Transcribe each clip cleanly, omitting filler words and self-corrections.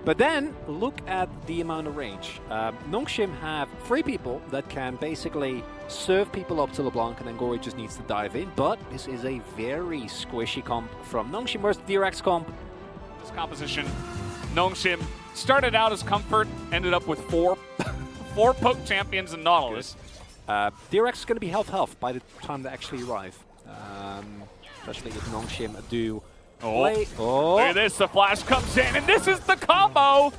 But then, look at the amount of range. Nongshim have 3 people that can basically serve people up to LeBlanc, and then Gory just needs to dive in. But this is a very squishy comp from Nongshim. Where's the DRX comp? This composition, Nongshim started out as Comfort, ended up with 4 poke champions and Nautilus. DRX is going to be health by the time they actually arrive. Especially if Nongshim do play. Look at this, the flash comes in, and this is the combo!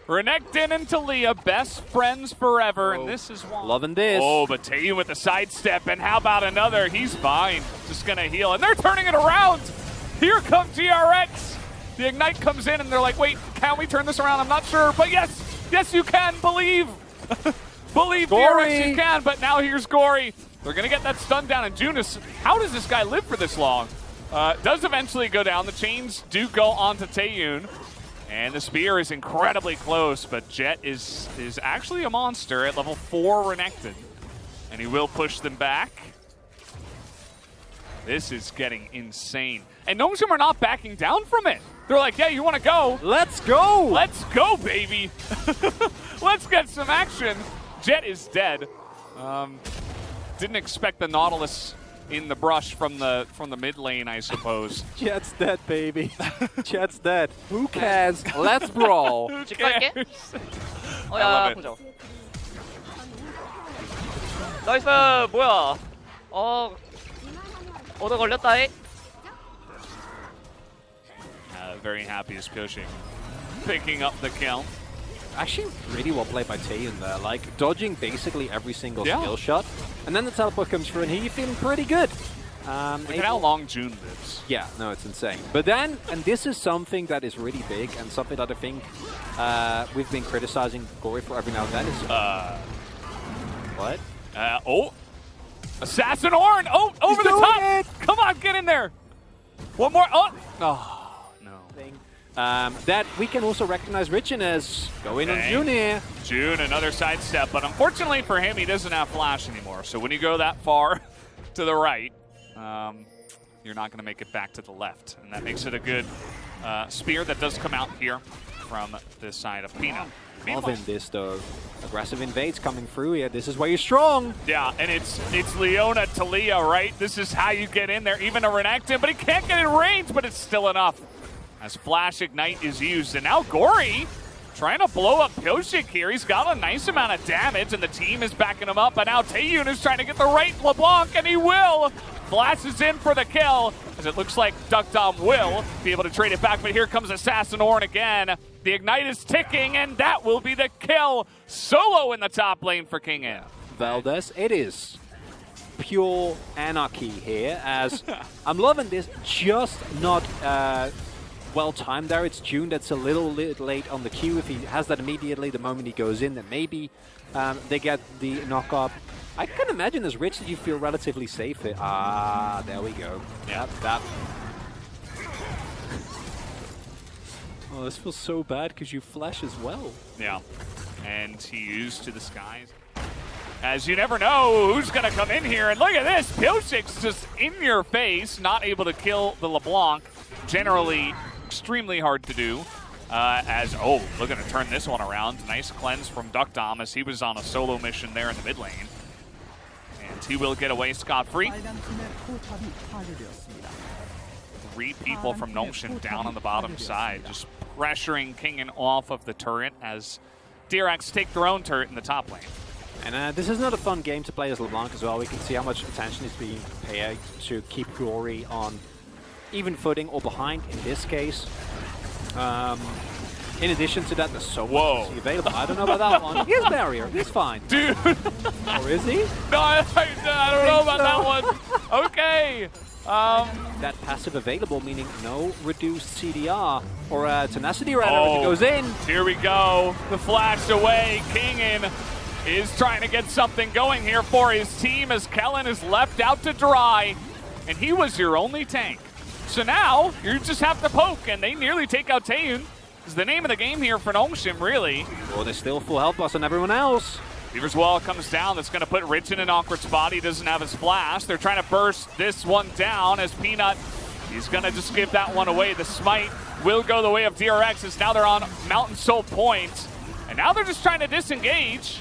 Renekton and Talia, best friends forever, and this is one. Loving this. Oh, but Taeyu with the sidestep, and how about another? He's fine, just gonna heal, and they're turning it around! Here comes DRX! The Ignite comes in, and they're like, wait, can we turn this around? I'm not sure, but yes you can, believe! Believe DRX you can, but now here's Gory. They're gonna get that stun down, and Junis, how does this guy live for this long? Does eventually go down. The chains do go onto Taeyun, and the spear is incredibly close, but Jet is actually a monster at level 4 Renekton, and he will push them back. This is getting insane. And Nongshim are not backing down from it. They're like, yeah, you want to go? Let's go! Let's go, baby! Let's get some action. Jet is dead. Didn't expect the Nautilus in the brush from the mid lane, I suppose. Jet's dead, baby. Jet's dead. Who cares? Let's brawl. Who 집 갈게. cares? 야, love it. 보자. 나이스, 뭐야? 얻어 걸렸다, 이. Very happy is pushing. Picking up the kill. Actually, really well played by Taeyun there. Like, dodging basically every single skill shot. And then the teleport comes through, and he's feeling pretty good. Look at how long June lives. Yeah, no, it's insane. But then, and this is something that is really big, and something that I think we've been criticizing Gory for every now and then is... What? Assassin Ornn! Oh, over the top! Come on, get in there! One more, no. That we can also recognize Richin as going on June here. June, another sidestep, but unfortunately for him, he doesn't have flash anymore. So when you go that far to the right, you're not going to make it back to the left. And that makes it a good spear that does come out here from this side of Peanut. Loving this, though. Aggressive invades coming through here. This is where you're strong. Yeah, and it's Leona Talia, right? This is how you get in there. Even a Renekton, but he can't get in range, but it's still enough. As Flash Ignite is used, and now Gory trying to blow up Pyoshik here. He's got a nice amount of damage, and the team is backing him up, and now Taeyun is trying to get the right LeBlanc, and he will! Flash is in for the kill, as it looks like Duckdom will be able to trade it back, but here comes Assassin Ornn again. The Ignite is ticking, and that will be the kill. Solo in the top lane for King In. Valdez, it is pure anarchy here, as I'm loving this, just not... well timed there. It's June that's a little late on the queue. If he has that immediately the moment he goes in, then maybe they get the knock up. I can imagine as Rich that you feel relatively safe here. Ah, there we go. Yeah, that. Oh, this feels so bad because you flash as well. Yeah, and he used to the skies. As you never know who's going to come in here. And look at this. Pyoshik's just in your face, not able to kill the LeBlanc. Generally extremely hard to do. We're going to turn this one around. Nice cleanse from Duckdom as he was on a solo mission there in the mid lane. And he will get away scot-free. 3 people from Nongshim down on the bottom side, just pressuring Kingen off of the turret as DRX take their own turret in the top lane. And this is not a fun game to play as LeBlanc as well. We can see how much attention is being paid to keep Gory on even footing or behind in this case. In addition to that, there's so much available. I don't know about that one. He has barrier. He's fine. Dude. Or is he? No, I don't know about that one. Okay. That passive available, meaning no reduced CDR or tenacity rather as it goes in. Here we go. The flash away. Kingen is trying to get something going here for his team as Kellen is left out to dry. And he was your only tank. So now, you just have to poke, and they nearly take out Taeyun. Is the name of the game here for Nongshim, really. Well, they're still full health plus on everyone else. Beaver's Wall comes down. That's going to put Rich in an awkward spot. He doesn't have his flash. They're trying to burst this one down as Peanut, he's going to just give that one away. The smite will go the way of DRX as now they're on Mountain Soul Point. And now they're just trying to disengage.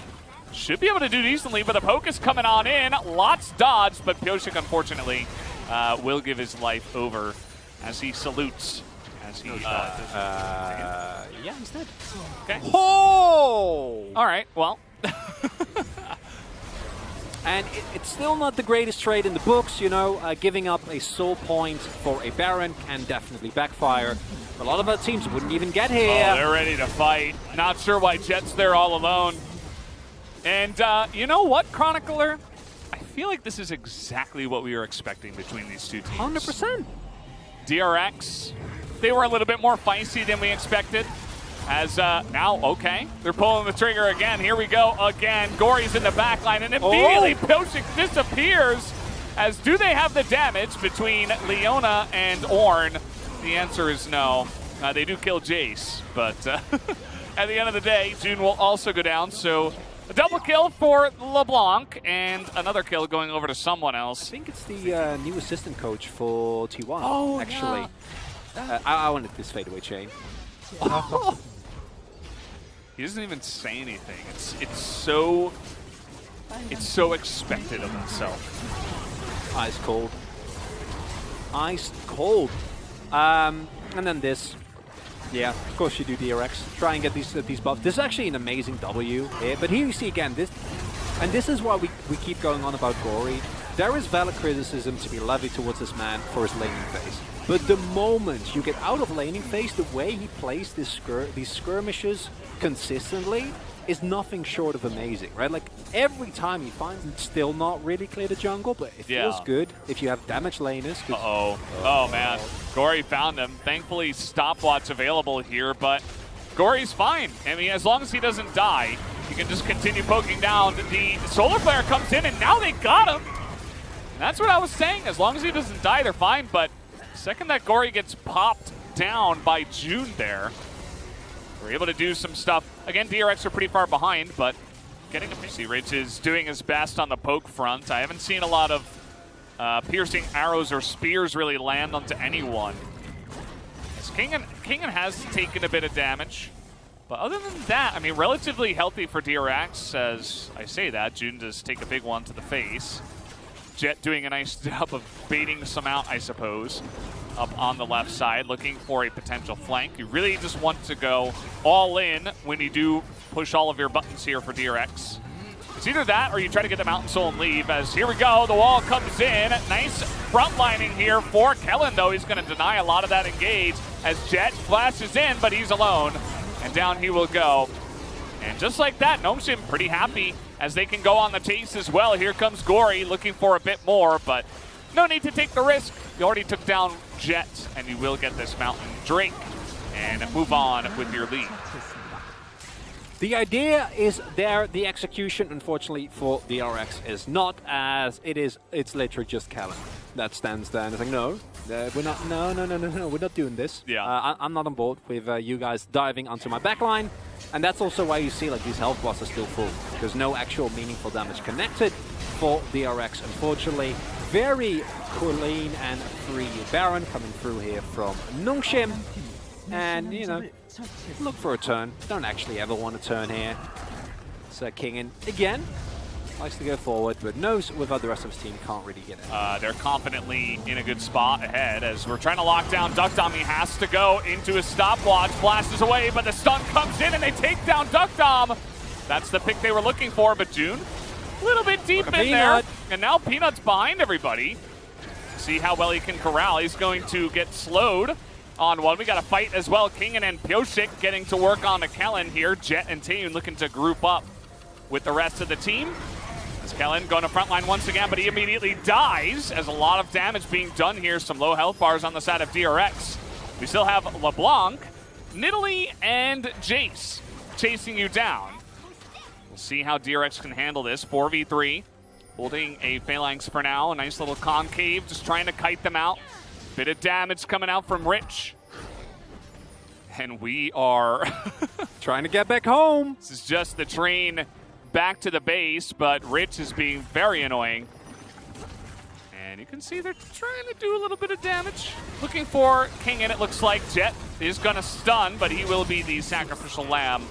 Should be able to do decently, but the poke is coming on in. Lots dodged, but Pyosik, unfortunately, will give his life over as he salutes. As he, yeah, he's dead. Okay. Oh! All right, well. And it's still not the greatest trade in the books, you know. Giving up a soul point for a Baron can definitely backfire. A lot of our teams wouldn't even get here. Oh, they're ready to fight. Not sure why Jet's there all alone. And you know what, Chronicler? I feel like this is exactly what we were expecting between these two teams. 100%. DRX, they were a little bit more feisty than we expected. As now, okay, they're pulling the trigger again. Here we go again. Gory's in the back line, and immediately Pyosik disappears. As do they have the damage between Leona and Ornn? The answer is no. They do kill Jace, but at the end of the day, June will also go down. So a double kill for LeBlanc, and another kill going over to someone else. I think it's the new assistant coach for T1, Oh, actually. yeah. I wanted this fadeaway chain. He doesn't even say anything. It's so expected of himself. Ice cold. Ice cold. And then this. Yeah, of course you do DRX. Try and get these buffs. This is actually an amazing W here. But here you see again this, and this is why we keep going on about Gory. There is valid criticism to be levied towards this man for his laning phase. But the moment you get out of laning phase, the way he plays these skirmishes consistently is nothing short of amazing, right? Like, every time he finds it's still not really clear the jungle, but it feels good if you have damage laners. Oh man, Gory found him. Thankfully, stopwatch available here, but Gory's fine. I mean, as long as he doesn't die, he can just continue poking down. The Solar Flare comes in, and now they got him. And that's what I was saying. As long as he doesn't die, they're fine, but the second that Gory gets popped down by June there, we're able to do some stuff. Again, DRX are pretty far behind, but getting a PC. Rich is doing his best on the poke front. I haven't seen a lot of piercing arrows or spears really land onto anyone. As Kingen has taken a bit of damage. But other than that, I mean, relatively healthy for DRX. As I say that, June does take a big one to the face. Jet doing a nice job of baiting some out, I suppose, up on the left side, looking for a potential flank. You really just want to go all in when you do push all of your buttons here for DRX. It's either that or you try to get the Mountain Soul and leave, as here we go, the wall comes in. Nice front lining here for Kellen, though. He's going to deny a lot of that engage as Jet flashes in, but he's alone, and down he will go. And just like that, Gnomeshim pretty happy as they can go on the chase as well. Here comes Gory looking for a bit more, but no need to take the risk. You already took down Jet, and you will get this Mountain Drake and move on with your lead. The idea is there. The execution, unfortunately, for the DRX is not, as it is. It's literally just Kellen that stands there and is like, no, we're not. No, we're not doing this. Yeah. I'm not on board with you guys diving onto my backline, and that's also why you see like these health bars are still full. There's no actual meaningful damage connected for the DRX, unfortunately. Very clean and free Baron coming through here from Gnomeshim. And, you know, look for a turn. Don't actually ever want a turn here. So Kingen, again, likes to go forward, but knows without the rest of his team can't really get it. They're confidently in a good spot ahead as we're trying to lock down Duck Dom. He has to go into his stopwatch, flashes away, but the stun comes in and they take down Duck Dom. That's the pick they were looking for, but June, a little bit deep in there. And now Peanut's behind everybody. See how well he can corral. He's going to get slowed on one. We got a fight as well. Kingen and Pyosik getting to work on the Kellen here. Jet and Taeyun looking to group up with the rest of the team. As Kellen going to frontline once again, but he immediately dies as a lot of damage being done here. Some low health bars on the side of DRX. We still have LeBlanc, Nidalee, and Jace chasing you down. We'll see how DRX can handle this. 4v3. Holding a Phalanx for now. A nice little concave, just trying to kite them out. Bit of damage coming out from Rich. And we are trying to get back home. This is just the train back to the base, but Rich is being very annoying. And And you can see they're trying to do a little bit of damage. Looking for King, and it looks like Jet is going to stun, but he will be the sacrificial lamb.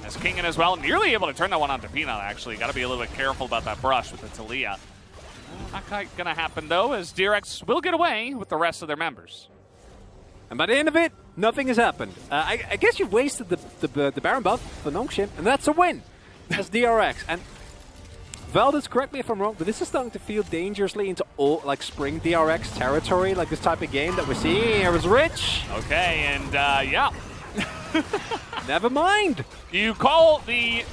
As King as well, nearly able to turn that one onto Peanut, actually. Got to be a little bit careful about that brush with the Talia. Not quite going to happen, though, as DRX will get away with the rest of their members. And by the end of it, nothing has happened. I guess you've wasted the Baron buff for Nongshim, and that's a win. That's DRX. And Valdez, correct me if I'm wrong, but this is starting to feel dangerously into all, like, spring DRX territory, like this type of game that we're seeing here is Rich. Okay, and yeah. Never mind. You call the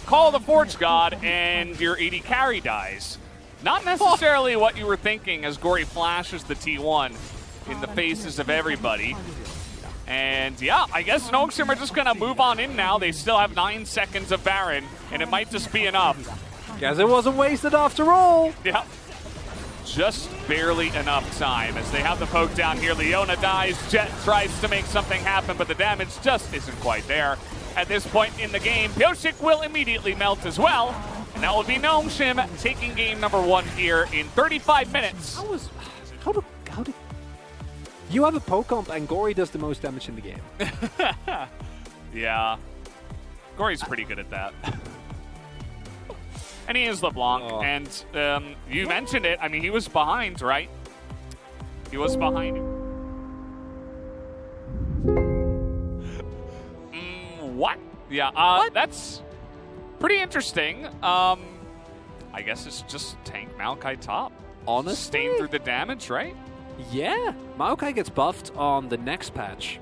Forge God, and your AD carry dies. Not necessarily what you were thinking as Gory flashes the T1 in the faces of everybody. And yeah, I guess Nongshim are just going to move on in now. They still have 9 seconds of Baron, and it might just be enough. Guess it wasn't wasted after all. Yeah. Just barely enough time as they have the poke down here. Leona dies, Jet tries to make something happen, but the damage just isn't quite there. At this point in the game, Pyosik will immediately melt as well, and that will be Nongshim taking game number 1 here in 35 minutes. How did you have a poke comp and Gory does the most damage in the game? Yeah. Gory's pretty good at that. And he is LeBlanc, and you mentioned it. I mean, he was behind, right? He was behind. What? Yeah, What? That's pretty interesting. I guess it's just tank Maokai top. Honestly? Sustain through the damage, right? Yeah. Maokai gets buffed on the next patch.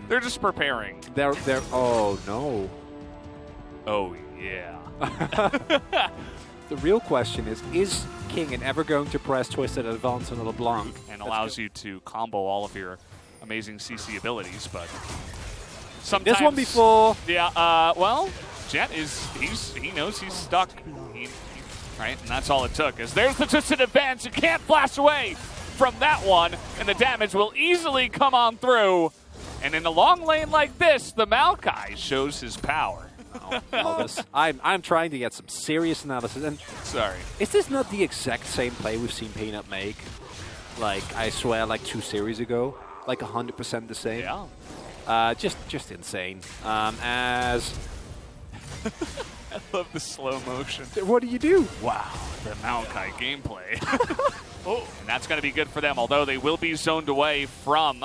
They're just preparing. They're oh no. Oh, yeah. The real question is King ever going to press Twisted Advance on LeBlanc? And allows you to combo all of your amazing CC abilities, but sometimes... This one before. Yeah, well, Jet he knows he's stuck. Right, and that's all it took. As there's the Twisted Advance, you can't flash away from that one, and the damage will easily come on through. And in a long lane like this, the Maokai shows his power. I'm trying to get some serious analysis. And sorry, is this not the exact same play we've seen Peanut make? Like, I swear, like 2 series ago, like 100% the same. Yeah. Just insane. As I love the slow motion. what do you do? Wow, the Maokai gameplay. Oh, and that's going to be good for them. Although they will be zoned away from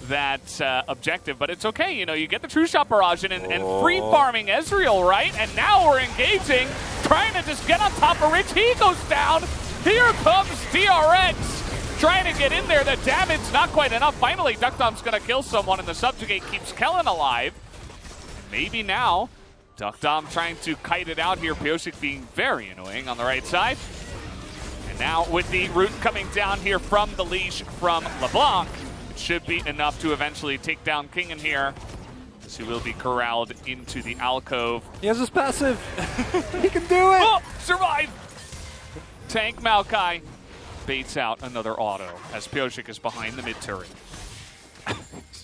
that objective, but it's okay. You know, you get the True Shot Barrage in and free farming Ezreal, right? And now we're engaging, trying to just get on top of Rich. He goes down. Here comes DRX, trying to get in there. The damage not quite enough. Finally, Duckdom's going to kill someone, and the Subjugate keeps Kellen alive. Maybe now, Duckdom trying to kite it out here. Pyosik being very annoying on the right side. And now with the root coming down here from the leash from LeBlanc, should be enough to eventually take down King in here, as he will be corralled into the alcove. He has his passive. He can do it. Oh, survive! Tank Maokai baits out another auto as Pyosik is behind the mid turret. It's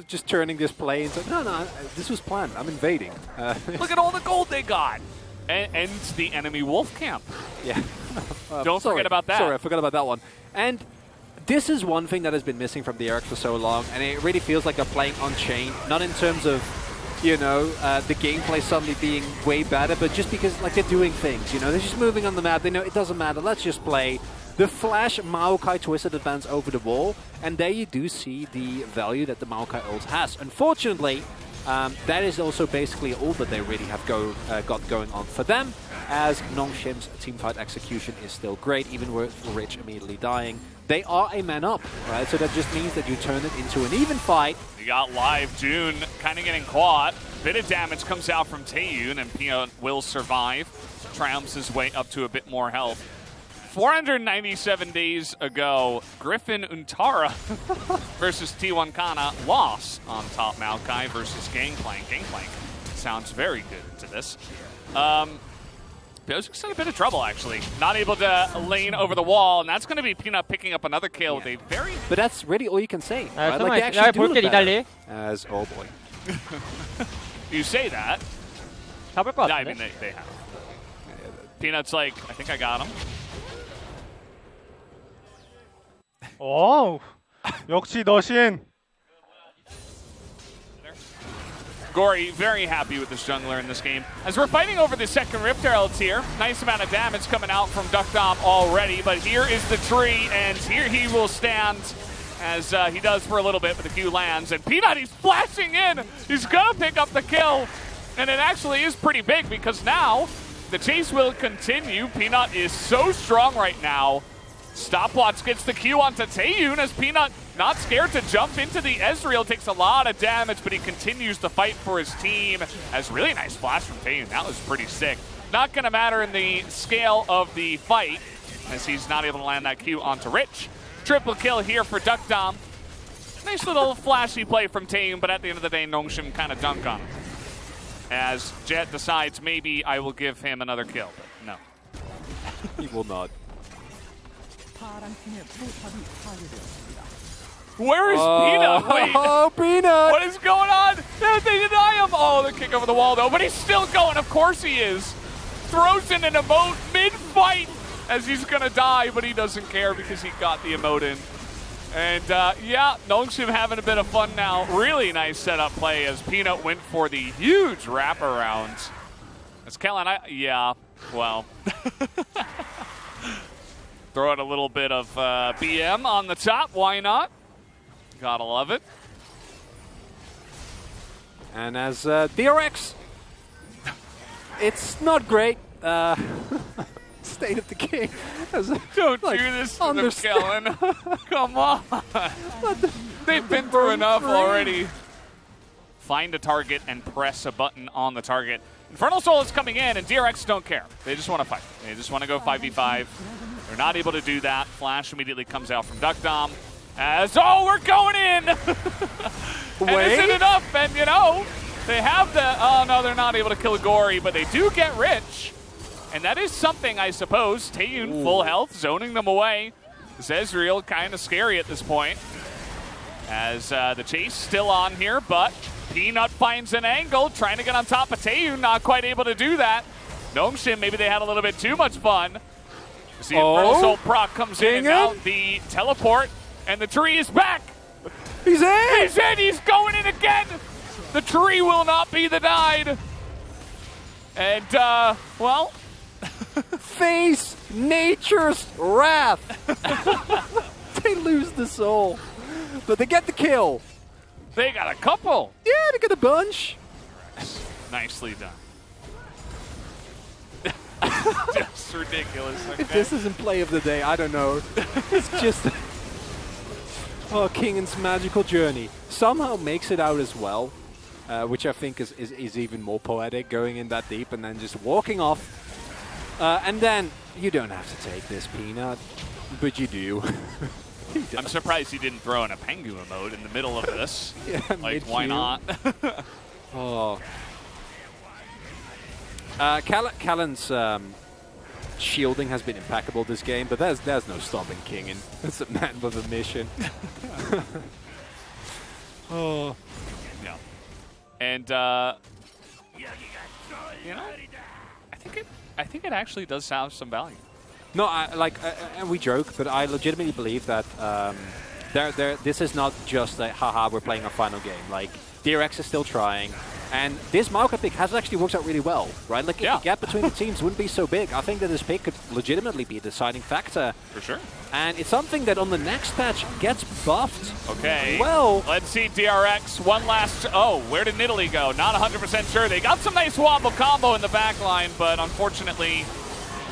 just turning this play into no. This was planned. I'm invading. Look at all the gold they got, and the enemy wolf camp. Yeah. Don't forget about that. Sorry, I forgot about that one. And this is one thing that has been missing from DRX for so long, and it really feels like they're playing Unchained, not in terms of, you know, the gameplay suddenly being way better, but just because, like, they're doing things, you know, they're just moving on the map, they know it doesn't matter, let's just play. The flash Maokai Twisted Advance over the wall, and there you do see the value that the Maokai ult has. Unfortunately, that is also basically all that they really have got going on for them, as Nongshim's teamfight execution is still great, even with Rich immediately dying. They are a man up, right? So that just means that you turn it into an even fight. You got live June kind of getting caught. Bit of damage comes out from Taeyun, and Peanut will survive. Triumphs his way up to a bit more health. 497 days ago, Griffin Untara versus T1 Kana lost on top Maokai versus Gangplank. Gangplank sounds very good to this. Pyosik in a bit of trouble, actually. Not able to lane over the wall, and that's going to be Peanut picking up another kill with a very... But that's really all you can say. Right? Like, they actually do look better as... Oh, boy. You say that. 잡을 I mean, they have. 것 같은데? Peanut's like, I think I got him. 'Cause, Peanut's like, I think I got him. Peanut's like, I think I got him. Peanut's like, 오, 역시 너신. Gory very happy with this jungler in this game. As we're fighting over the second Rift Herald here, nice amount of damage coming out from Duckdom already, but here is the tree, and here he will stand as he does for a little bit, but the Q lands, and Peanut, he's flashing in! He's gonna pick up the kill, and it actually is pretty big because now the chase will continue. Peanut is so strong right now. Stopwatch gets the Q onto Taeyun as Peanut not scared to jump into the Ezreal. Takes a lot of damage, but he continues to fight for his team. As really nice flash from Taeyun. That was pretty sick. Not going to matter in the scale of the fight as he's not able to land that Q onto Rich. Triple kill here for Duckdom. Nice little flashy play from Taeyun, but at the end of the day, Nongshim kind of dunk on him. As Jet decides maybe I will give him another kill, but no. He will not. Where is Peanut? Wait. Oh, Peanut! What is going on? They deny him. Oh, the kick over the wall, though. But he's still going. Of course he is. Throws in an emote mid-fight as he's going to die, but he doesn't care because he got the emote in. And, yeah, Nongshim having a bit of fun now. Really nice setup play as Peanut went for the huge wraparound. As Kellen, yeah, well. Throw out a little bit of BM on the top. Why not? Gotta love it. And as DRX, it's not great. State of the game. Don't do this to them, Kellen. Come on. They've been through enough already. Find a target and press a button on the target. Infernal Soul is coming in, and DRX don't care. They just want to fight. They just want to go 5v5. They're not able to do that. Flash immediately comes out from Duckdom. As, oh, we're going in! And isn't enough? And, you know, they have the, oh, no, they're not able to kill Gory, but they do get Rich. And that is something, I suppose. Taeyun, full health, zoning them away. Ezreal kind of scary at this point. As the chase still on here, but Peanut finds an angle, trying to get on top of Taeyun, not quite able to do that. Nongshim, maybe they had a little bit too much fun. The Infernal Soul proc comes in, and now the teleport, and the tree is back. He's in! He's in! He's going in again! The tree will not be denied. And, well... Face nature's wrath. They lose the soul. But they get the kill. They got a couple. Yeah, they get a bunch. Nicely done. Just ridiculous. Okay. If this isn't play of the day, I don't know. It's just... Oh, Kingan's magical journey. Somehow makes it out as well, which I think is even more poetic, going in that deep and then just walking off. And then, you don't have to take this, Peanut, but you do. I'm surprised he didn't throw in a Pengu emote in the middle of this. Yeah, like, why not? Oh. Callan's shielding has been impeccable this game, but there's no stopping Kingan. It's a man with a mission. Oh. Yeah. And, you know, I think it actually does have some value. No, we joke, but I legitimately believe that this is not just a haha, we're playing our final game. Like, DRX is still trying, and this Maoka pick has actually worked out really well, right? Like, if the gap between the teams wouldn't be so big, I think that this pick could legitimately be a deciding factor. For sure. And it's something that on the next patch gets buffed. Okay. Well, let's see DRX. One last. Oh, where did Nidalee go? Not 100% sure. They got some nice wobble combo in the back line, but unfortunately,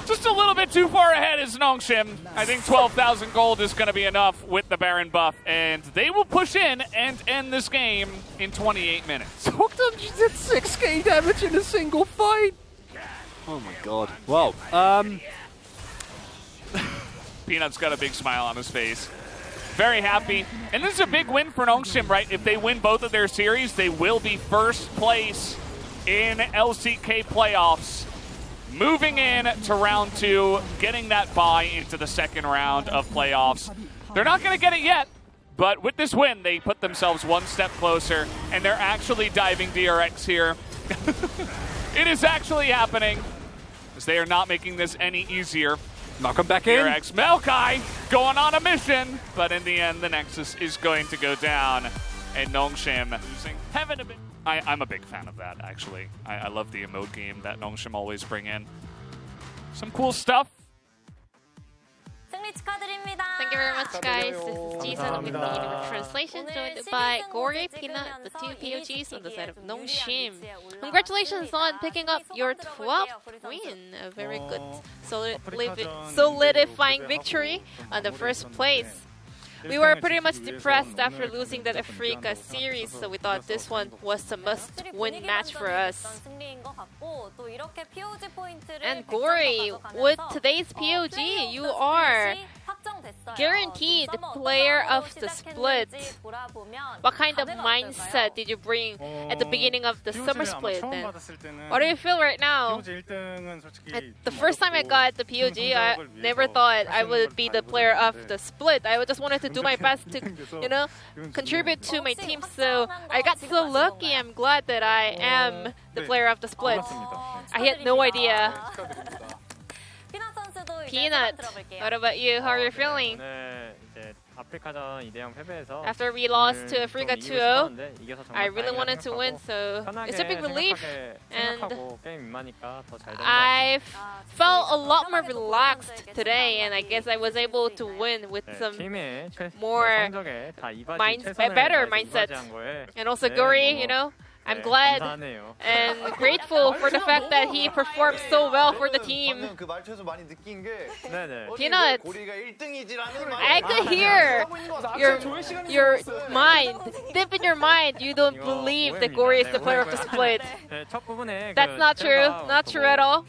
just a little bit too far ahead is Nongshim. I think 12,000 gold is going to be enough with the Baron buff, and they will push in and end this game in 28 minutes. Hokdom just did 6k damage in a single fight. Oh my god. Well, Peanut's got a big smile on his face. Very happy. And this is a big win for Nongshim, right? If they win both of their series, they will be first place in LCK playoffs. Moving in to round 2, getting that bye into the second round of playoffs. They're not going to get it yet, but with this win, they put themselves one step closer, and they're actually diving DRX here. It is actually happening, as they are not making this any easier. Malcolm back in. DRX Maokai going on a mission, but in the end, the Nexus is going to go down. And Nongshim losing heaven a bit. I'm a big fan of that, actually. I love the emote game that Nongshim always bring in. Some cool stuff. Thank you very much, guys. This is Jason with the English translation, joined by Gory, Peanut, the two POGs on the side of Nongshim. Congratulations on picking up your 12th win. A very good solidifying victory on the first place. We were pretty much depressed after losing that Africa series, so we thought this one was a must-win match for us. And Gory, with today's POG, you are guaranteed player of the split. What kind of mindset did you bring at the beginning of the summer split then? What do you feel right now? The first time I got the POG, I never thought I would be the player of the split. I just wanted to do my best to, contribute to my team. So I got so lucky. I'm glad that I am the player of the split. I had no idea. Peanut, what about you? How are you feeling? After we lost to Africa 2-0, I really wanted to win, so it's a big relief. And I felt a lot more relaxed today, and I guess I was able to win with some more better mindset. And also Gory, I'm glad and grateful for the fact that he performed so well for the team. Peanut, I could hear your mind, deep in your mind, you don't believe that Gory is the player of the split. That's not true, not true at all.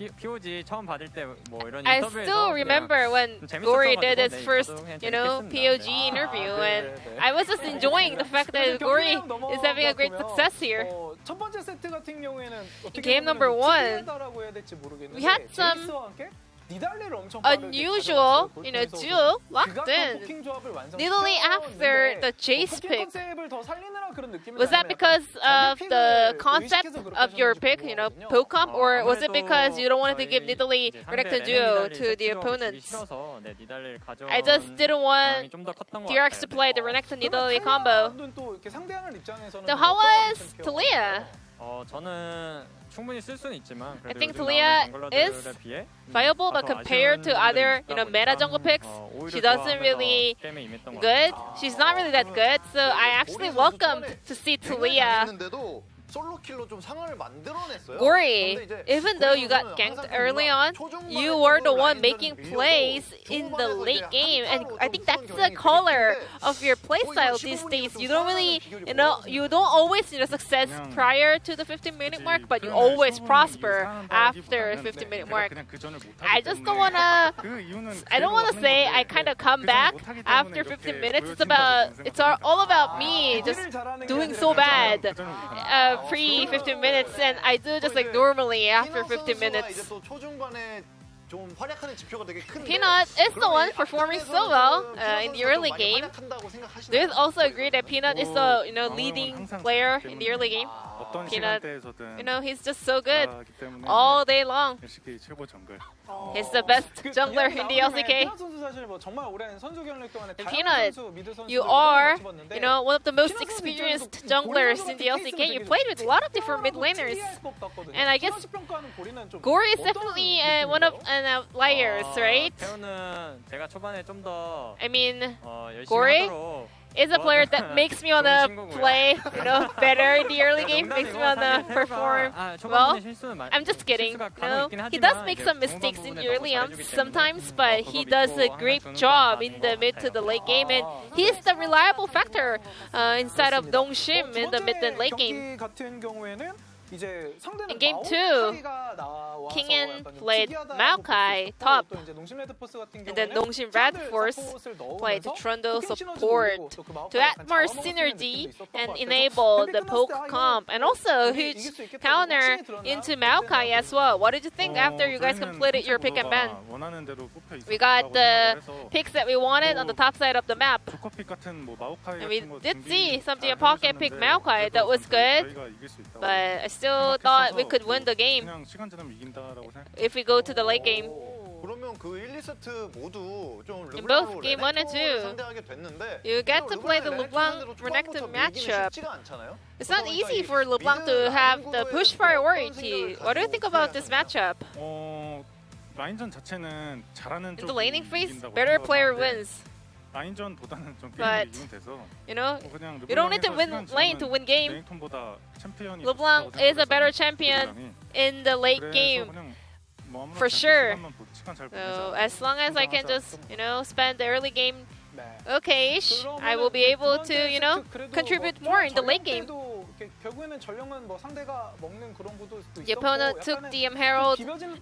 I still remember when Gory did his first, POG interview, and I was just enjoying the fact that Gory is having a great success here. In game number 1, we had some unusual, duo locked in. Nidalee after the Jace pick. Was that because of the concept of your pick, poke comp, or was it because you don't want to give Nidalee Renekton duo to the opponents? I just didn't want DRX to play the Renekton Nidalee combo. So how was Talia? I think Talia is viable, but compared to other, meta jungle picks, she doesn't really good. She's not really that good, so I actually welcomed to see Talia. Gory, even though you got ganked early on, you were the one making plays in the late game, and I think that's the color of your playstyle these days. You don't really, you don't always success prior to the 15-minute mark, but you always prosper after the 15-minute mark. I just don't wanna, say I kind of come back after 15 minutes. It's all about me just doing so bad. Pre 15 minutes, and I do just like normally after 15 minutes. Peanut is the one performing so well in the early game. There's also agree that Peanut is the leading player in the early game. Peanut, he's just so good all day long. He's the best jungler in the LCK. And Peanut, you are, one of the most experienced junglers in the LCK. You played with a lot of different mid laners, and I guess Gory is definitely one of outliers, right? I mean, Gory is a player that makes me wanna play, better in the early game, makes me wanna perform well. I'm just kidding. He does make some mistakes in the early sometimes, but he does a great job in the mid to the late game, and he's the reliable factor inside of Nongshim in the mid and late game. In game 2, Kingen played Maokai top, and then Nongshim Red Force played Trundle support to add more synergy and enable the poke comp, and also a huge counter into Maokai as well. What did you think after you guys completed your pick and ban? We got the picks that we wanted on the top side of the map, and we did see something a pocket pick Maokai that was good, but I still thought we could win the game if we go to the late game. 그러면 그 1, 2세트 모두 좀 In both game 1 and 2, 상대하게 됐는데 you get to play the LeBlanc-Renekton matchup. It's not easy for LeBlanc to have the push priority. What do you think about this matchup? 라인전 자체는 잘하는 In the laning 쪽이 phase, 이긴다고 better player 생각하는데 wins. 라인전보다는 좀 But, 게임이 이기면 돼서 You know, 그냥 you don't need to win lane to win game. 레넥톤보다 챔피언이 LeBlanc is a better champion in the late game, for sure. So as long as I can just, you know, spend the early game okay-ish, I will be able to, you know, contribute more in the late game. The opponent took the Herald,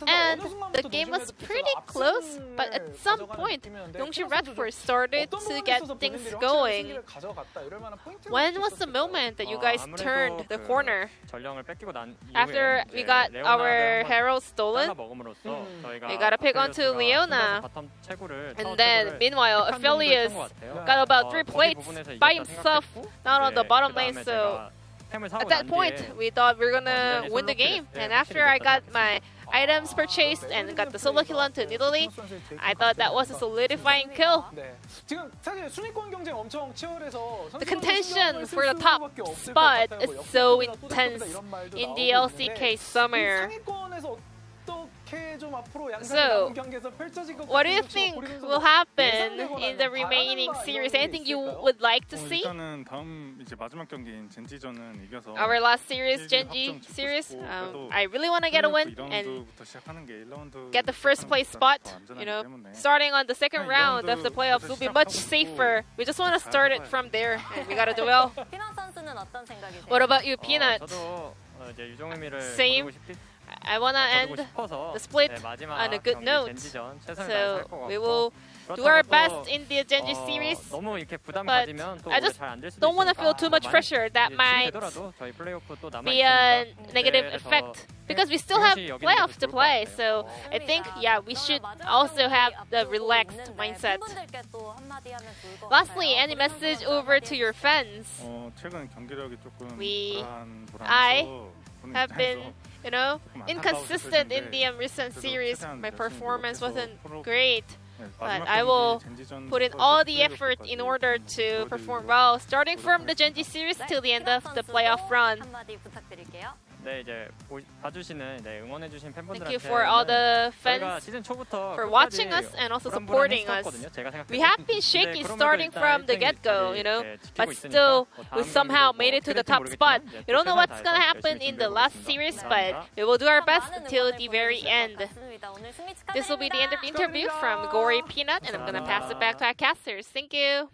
and the game was pretty close, but at some point, Yongshin Redford started to get things going. When was the moment that you guys turned the corner? After we got our Herald stolen, we got a pick onto Leona, and then meanwhile, Aphelios got about 3 plates by himself, not on the bottom lane, so at that point, we thought we were gonna win the game. And after I got my items purchased and got the solo kill onto Italy, I thought that was a solidifying kill. The contention for the top spot is so intense in the LCK summer. So, what do you think will happen in the remaining series? Anything you would like to see? Our last series, Genji series, I really want to get a win and get the first place spot. You know, starting on the second round of the playoffs will be much safer. We just want to start it from there, and we gotta do well. What about you, Peanut? Same. I want to end the split on a good note, so we will do our best in the Genji series, but I just don't want to feel too much pressure that might be a negative effect, because we still have playoffs to play, so I think, yeah, we should also have the relaxed mindset. Lastly, any message over to your fans? I have been, you know, inconsistent in the recent series. My performance wasn't great, but I will put in all the effort in order to perform well, starting from the Genji series till the end of the playoff run. Thank you for all the fans for watching us and also supporting us. We have been shaky starting from the get-go, you know, but still we somehow made it to the top spot. We don't know what's gonna happen in the last series, but we will do our best until the very end. This will be the end of the interview from Gory Peanut, and I'm gonna pass it back to our casters. Thank you.